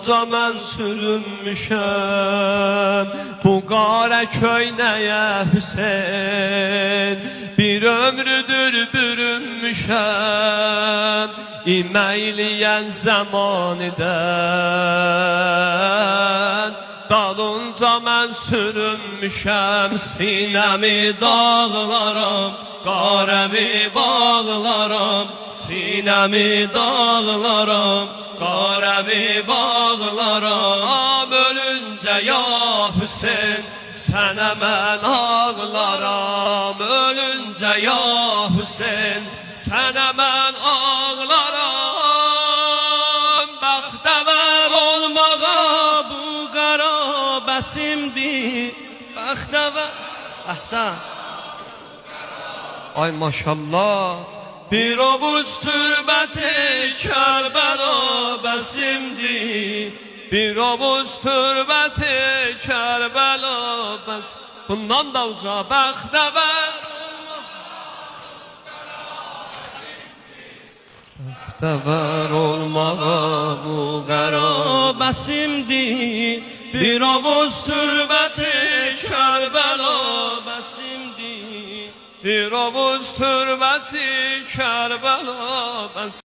Dalınca mən sürünmüşəm bu qara köynəyə Hüseyn. Bir ömrüdür bürünmüşəm İməyliyən zəmanədən. Dalınca mən sürünmüşəm sinəmi dağlaram, qarəmi bağlaram, sinəmi dağlaram, qarəmi bağlaram. Ölüncə ya Hüseyn sənə mən ağlaram, ölüncə ya Hüseyn sənə mən ağlaram. Bəxtəvər olmağa bu qara bəsimdir, bəxtəvər. Əhsən. Ay maşallah. Bir ovuc türbəti Kərbəla bəsimdir, bir ovuc türbəti Kərbəla bəs. Bundan da uca bəxtəvər. Bəxtəvər olmağa bu qara bəsimdir, bir ovuc türbəti Kərbəla bəsimdir, bir ovuc türbəti Kərbəla bəs.